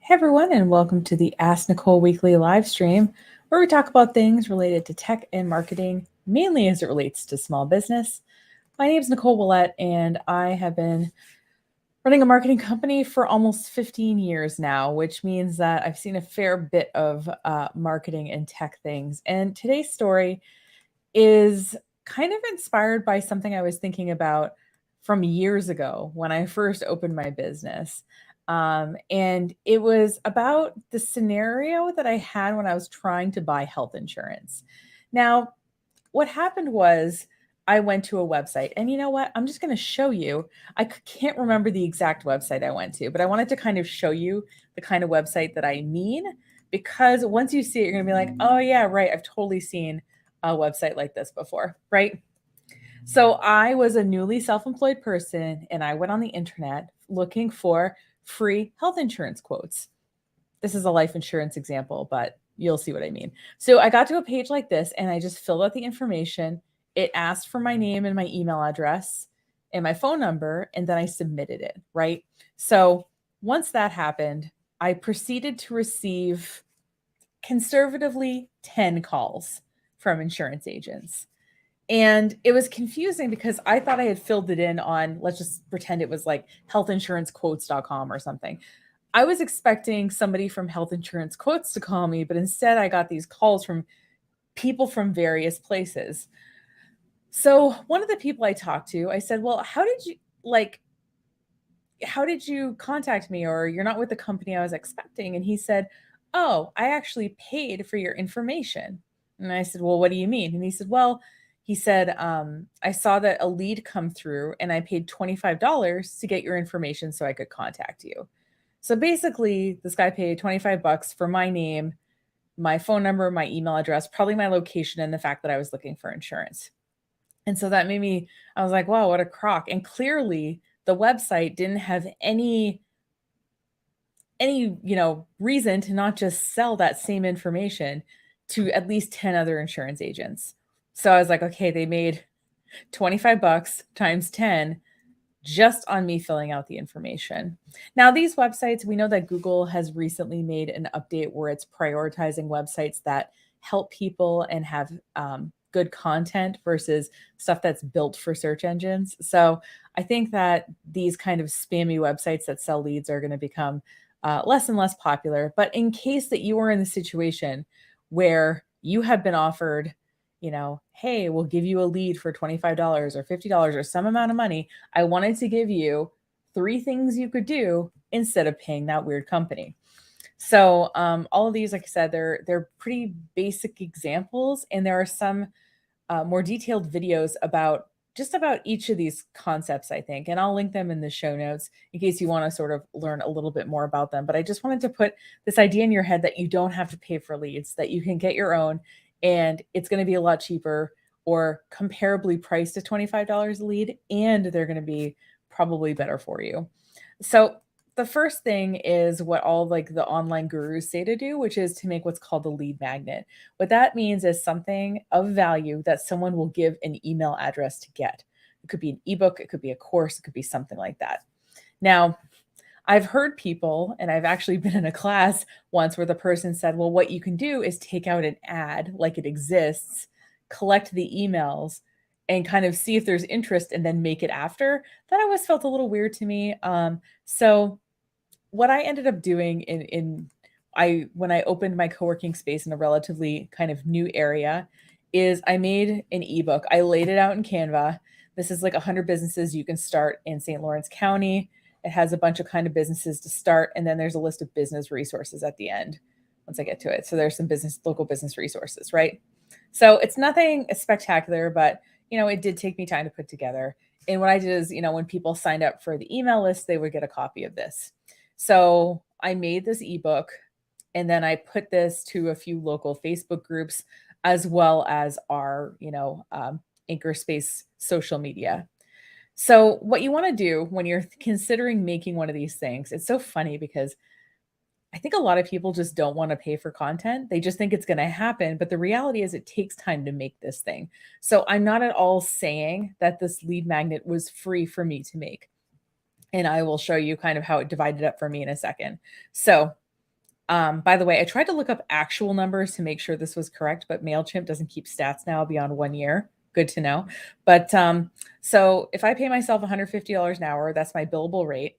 Hey everyone, and welcome to the Ask Nicole weekly live stream, where we talk about things related to tech and marketing, mainly as it relates to small business. My name is Nicole Willett, and I have been running a marketing company for almost 15 years now, which means that I've seen a fair bit of marketing and tech things. And today's story is kind of inspired by something I was thinking about from years ago when I first opened my business. And it was about the scenario that I had when I was trying to buy health insurance. Now, what happened was I went to a website, and you know what? I'm just going to show you. Can't remember the exact website I went to, but I wanted to kind of show you the kind of website that I mean, because once you see it, you're going to be like, oh, yeah, right. I've totally seen a website like this before, right? So I was a newly self-employed person, and I went on the internet looking for free health insurance quotes. This is a life insurance example, but you'll see what I mean. So I got to a page like this, and I just filled out the information. It asked for my name and my email address and my phone number, and then I submitted it, right? So once that happened, I proceeded to receive conservatively 10 calls from insurance agents. And it was confusing because I thought I had filled it in on, let's just pretend it was like healthinsurancequotes.com or something. I was expecting somebody from Health Insurance Quotes to call me, but instead I got these calls from people from various places. So one of the people I talked to, I said, well, how did you contact me? Or you're not with the company I was expecting. And he said, oh, I actually paid for your information. And I said, well, what do you mean? And he said, well, I saw that a lead come through and I paid $25 to get your information so I could contact you. So basically, this guy paid 25 bucks for my name, my phone number, my email address, probably my location, and the fact that I was looking for insurance. And so that made me, I was like, wow, what a crock. And clearly the website didn't have any reason to not just sell that same information to at least 10 other insurance agents. So I was like, okay, they made 25 bucks times 10 just on me filling out the information. Now, these websites, we know that Google has recently made an update where it's prioritizing websites that help people and have good content versus stuff that's built for search engines. So I think that these kind of spammy websites that sell leads are going to become less and less popular. But in case that you are in the situation where you have been offered, hey, we'll give you a lead for $25 or $50 or some amount of money, I wanted to give you 3 things you could do instead of paying that weird company. So all of these, like I said, they're pretty basic examples, and there are some more detailed videos about each of these concepts, I think, and I'll link them in the show notes in case you want to sort of learn a little bit more about them. But I just wanted to put this idea in your head that you don't have to pay for leads, that you can get your own, and it's going to be a lot cheaper or comparably priced at $25 a lead, and they're going to be probably better for you. So the first thing is what all like the online gurus say to do, which is to make what's called a lead magnet. What that means is something of value that someone will give an email address to get. It could be an ebook, it could be a course, it could be something like that. Now, I've heard people, and I've actually been in a class once where the person said, well, what you can do is take out an ad like it exists, collect the emails, and kind of see if there's interest and then make it after. That always felt a little weird to me. So what I ended up doing when I opened my co-working space in a relatively kind of new area is I made an ebook. I laid it out in Canva. This is like 100 businesses you can start in St. Lawrence County. It has a bunch of kind of businesses to start, and then there's a list of business resources at the end once I get to it. So there's some local business resources, right? So it's nothing spectacular, but it did take me time to put together. And what I did is, when people signed up for the email list, they would get a copy of this. So I made this ebook, and then I put this to a few local Facebook groups as well as our, Anchor Space social media. So what you want to do when you're considering making one of these things, it's so funny because I think a lot of people just don't want to pay for content. They just think it's going to happen. But the reality is it takes time to make this thing. So I'm not at all saying that this lead magnet was free for me to make. And I will show you kind of how it divided up for me in a second. So By the way, I tried to look up actual numbers to make sure this was correct, but MailChimp doesn't keep stats now beyond 1 year. Good to know. But so if I pay myself $150 an hour, that's my billable rate.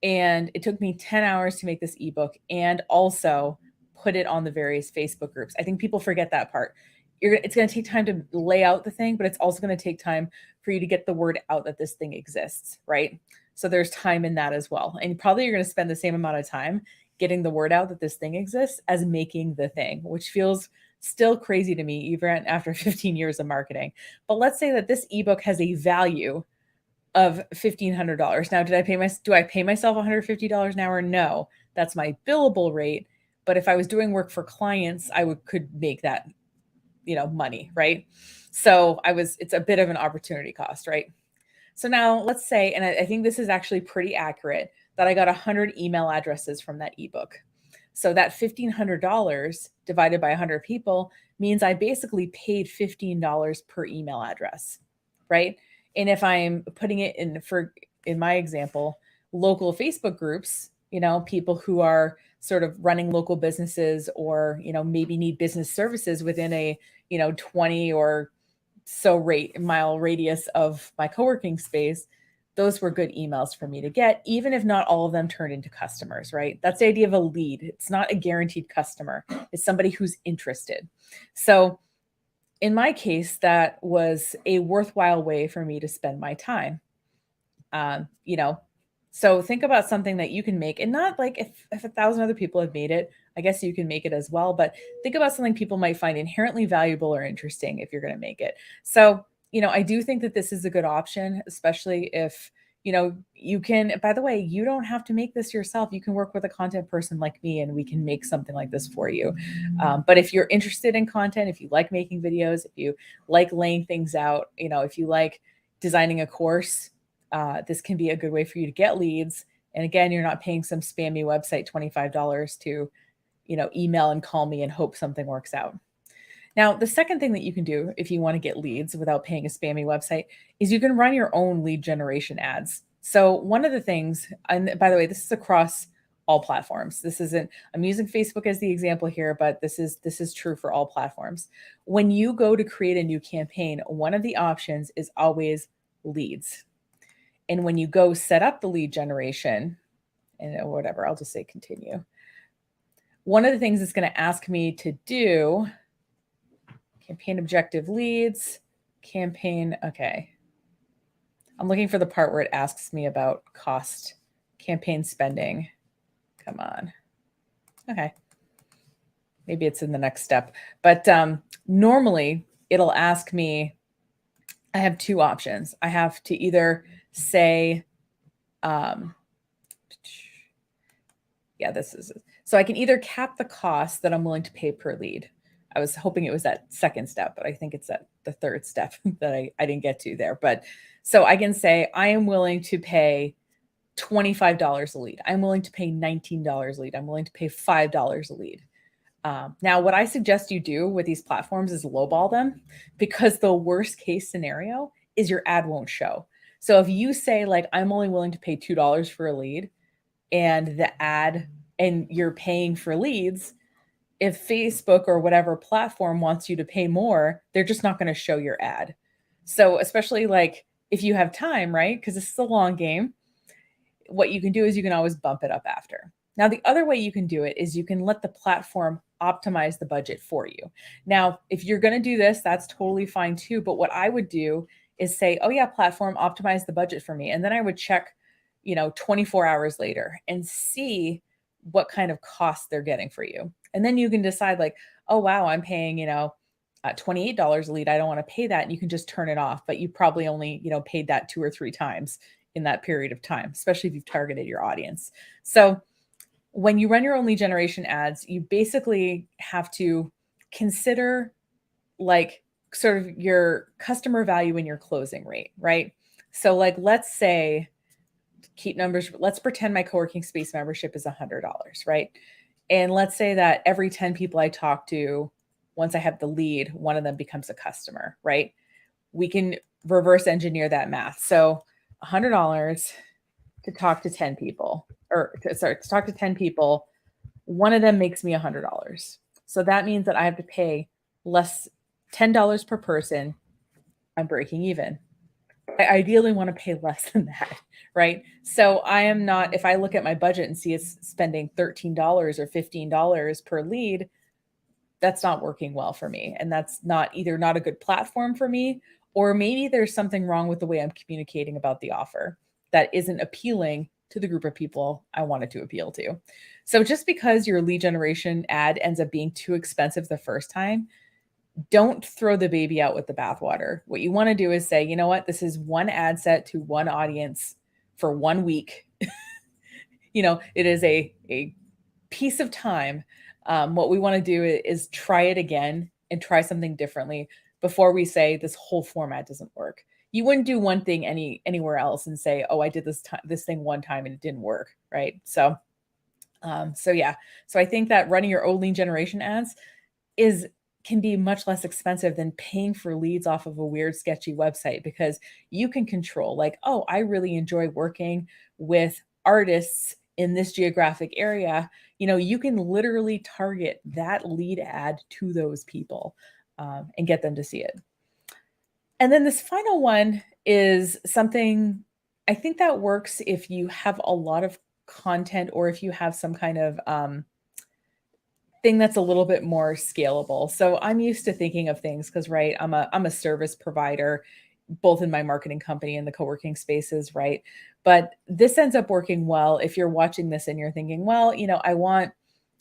And it took me 10 hours to make this ebook and also put it on the various Facebook groups. I think people forget that part. It's going to take time to lay out the thing, but it's also going to take time for you to get the word out that this thing exists, right? So there's time in that as well. And probably you're going to spend the same amount of time getting the word out that this thing exists as making the thing, which feels still crazy to me, even after 15 years of marketing. But let's say that this ebook has a value of $1,500. Now, do I pay myself $150 an hour? No, that's my billable rate. But if I was doing work for clients, could make that, money, right? So it's a bit of an opportunity cost, right? So now let's say, and I think this is actually pretty accurate, that I got 100 email addresses from that ebook. So that $1,500 divided by 100 people means I basically paid $15 per email address, right? And if I'm putting it in my example, local Facebook groups, people who are sort of running local businesses or, maybe need business services within a, 20 or so mile radius of my co-working space, those were good emails for me to get, even if not all of them turned into customers, right? That's the idea of a lead. It's not a guaranteed customer. It's somebody who's interested. So in my case, that was a worthwhile way for me to spend my time. So think about something that you can make, and not like if 1,000 other people have made it, I guess you can make it as well. But think about something people might find inherently valuable or interesting if you're going to make it. So, I do think that this is a good option, especially if, you can, by the way, you don't have to make this yourself. You can work with a content person like me and we can make something like this for you. But if you're interested in content, if you like making videos, if you like laying things out, if you like designing a course, this can be a good way for you to get leads. And again, you're not paying some spammy website $25 to, email and call me and hope something works out. Now, the second thing that you can do if you want to get leads without paying a spammy website is you can run your own lead generation ads. So one of the things, and by the way, this is across all platforms. I'm using Facebook as the example here, but this is true for all platforms. When you go to create a new campaign, one of the options is always leads. And when you go set up the lead generation and whatever, I'll just say continue. One of the things it's going to ask me to do, campaign objective leads, campaign. Okay. I'm looking for the part where it asks me about cost, campaign spending. Come on. Okay. Maybe it's in the next step, but normally it'll ask me, I have two options. I have to either say, so I can either cap the cost that I'm willing to pay per lead. I was hoping it was that second step, but I think it's the third step that I didn't get to there. But so I can say I am willing to pay $25 a lead. I'm willing to pay $19 a lead. I'm willing to pay $5 a lead. Now, what I suggest you do with these platforms is lowball them, because the worst case scenario is your ad won't show. So if you say like, I'm only willing to pay $2 for a lead, and you're paying for leads, if Facebook or whatever platform wants you to pay more, they're just not going to show your ad. So especially like if you have time, right? Because this is a long game. What you can do is you can always bump it up after. Now, the other way you can do it is you can let the platform optimize the budget for you. Now, if you're going to do this, that's totally fine too. But what I would do is say, oh yeah, platform, optimize the budget for me. And then I would check, 24 hours later and see what kind of cost they're getting for you. And then you can decide like, oh, wow, I'm paying, $28 a lead. I don't want to pay that. And you can just turn it off, but you probably only, paid that 2 or 3 times in that period of time, especially if you've targeted your audience. So when you run your own lead generation ads, you basically have to consider like sort of your customer value and your closing rate, right? So like, let's say, keep numbers, let's pretend my co-working space membership is $100, right? And let's say that every 10 people I talk to, once I have the lead, one of them becomes a customer, right? We can reverse engineer that math. So $100 to talk to 10 people, to talk to 10 people one of them makes me $100. So that means that I have to pay less, $10 per person. I'm breaking even. I ideally want to pay less than that, right? So I am not, if I look at my budget and see it's spending $13 or $15 per lead, that's not working well for me. And that's not either not a good platform for me, or maybe there's something wrong with the way I'm communicating about the offer that isn't appealing to the group of people I wanted to appeal to. So just because your lead generation ad ends up being too expensive the first time, don't throw the baby out with the bathwater. What you want to do is say, you know what, this is one ad set to one audience for 1 week. It is a piece of time. What we want to do is try it again and try something differently before we say this whole format doesn't work. You wouldn't do one thing anywhere else and say, oh, I did this thing one time and it didn't work, right? So yeah. So I think that running your own lead generation ads can be much less expensive than paying for leads off of a weird, sketchy website, because you can control, like, oh, I really enjoy working with artists in this geographic area. You can literally target that lead ad to those people and get them to see it. And then this final one is something I think that works if you have a lot of content, or if you have some kind of thing that's a little bit more scalable. So I'm used to thinking of things because, right, I'm a service provider, both in my marketing company and the co-working spaces, right? But this ends up working well if you're watching this and you're thinking, well, I want,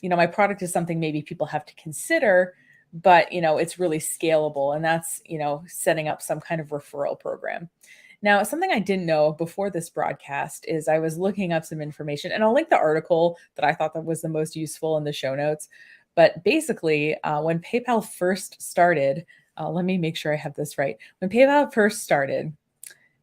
my product is something maybe people have to consider, but it's really scalable. And that's, setting up some kind of referral program. Now, something I didn't know before this broadcast is I was looking up some information, and I'll link the article that I thought that was the most useful in the show notes. But basically, when PayPal first started, let me make sure I have this right. When PayPal first started,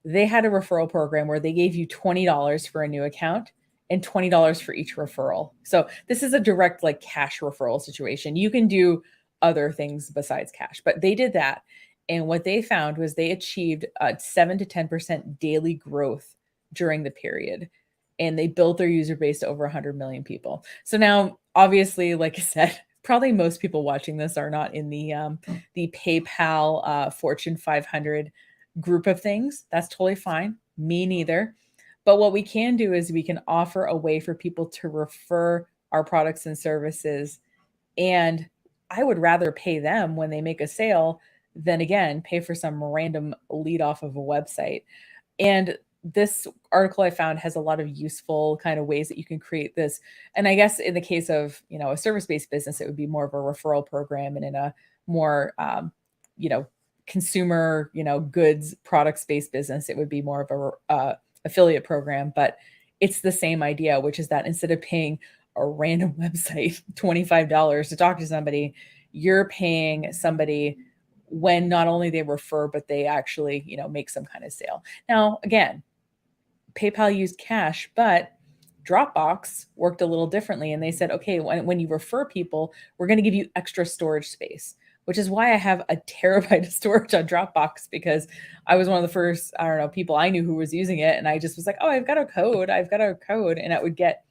they had a referral program where they gave you $20 for a new account and $20 for each referral. So this is a direct, like, cash referral situation. You can do other things besides cash, but they did that. And what they found was they achieved a 7 to 10% daily growth during the period. And they built their user base to over 100 million people. So now, obviously, like I said, probably most people watching this are not in the PayPal Fortune 500 group of things. That's totally fine. Me neither. But what we can do is we can offer a way for people to refer our products and services. And I would rather pay them when they make a sale than, again, pay for some random lead off of a website. And this article I found has a lot of useful kind of ways that you can create this. And I guess in the case of, a service-based business, it would be more of a referral program, and in a more, consumer, goods products-based business, it would be more of a affiliate program. But it's the same idea, which is that instead of paying a random website $25 to talk to somebody, you're paying somebody when not only they refer, but they actually, make some kind of sale. Now, again, PayPal used cash, but Dropbox worked a little differently. And they said, okay, when you refer people, we're going to give you extra storage space, which is why I have a terabyte of storage on Dropbox, because I was one of the first, people I knew who was using it. And I just was like, oh, I've got a code. And it would get,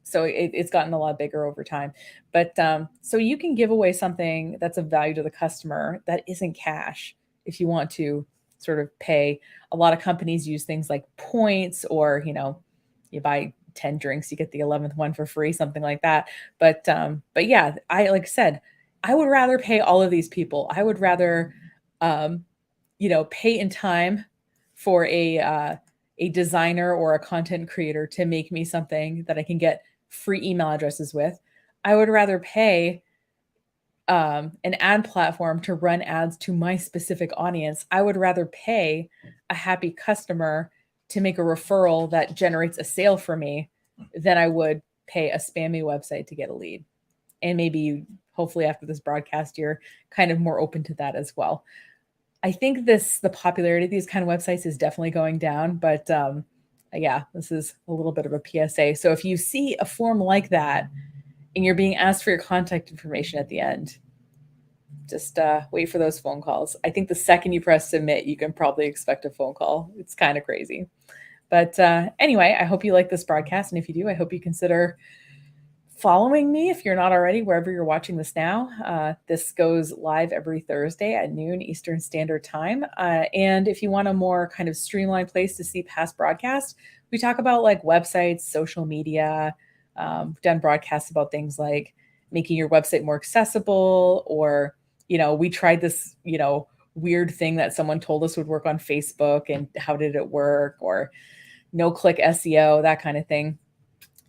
so it's gotten a lot bigger over time. But so you can give away something that's of value to the customer that isn't cash if you want to sort of pay. A lot of companies use things like points, or, you buy 10 drinks, you get the 11th one for free, something like that. But yeah, like I said, I would rather pay all of these people. I would rather, pay in time for a designer or a content creator to make me something that I can get free email addresses with. I would rather pay an ad platform to run ads to my specific audience. I would rather pay a happy customer to make a referral that generates a sale for me than I would pay a spammy website to get a lead. And maybe hopefully after this broadcast, you're kind of more open to that as well. I think the popularity of these kind of websites is definitely going down, but yeah, this is a little bit of a PSA. So if you see a form like that and you're being asked for your contact information at the end, just wait for those phone calls. I think the second you press submit, you can probably expect a phone call. It's kind of crazy. But anyway, I hope you like this broadcast. And if you do, I hope you consider following me if you're not already, wherever you're watching this now. This goes live every Thursday at noon Eastern Standard Time. And if you want a more kind of streamlined place to see past broadcasts, we talk about like websites, social media. We've done broadcasts about things like making your website more accessible, or, we tried this, weird thing that someone told us would work on Facebook, and how did it work, or no-click SEO, that kind of thing.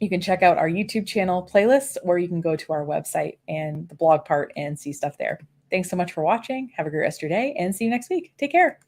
You can check out our YouTube channel playlist, or you can go to our website and the blog part and see stuff there. Thanks so much for watching. Have a great rest of your day, and see you next week. Take care.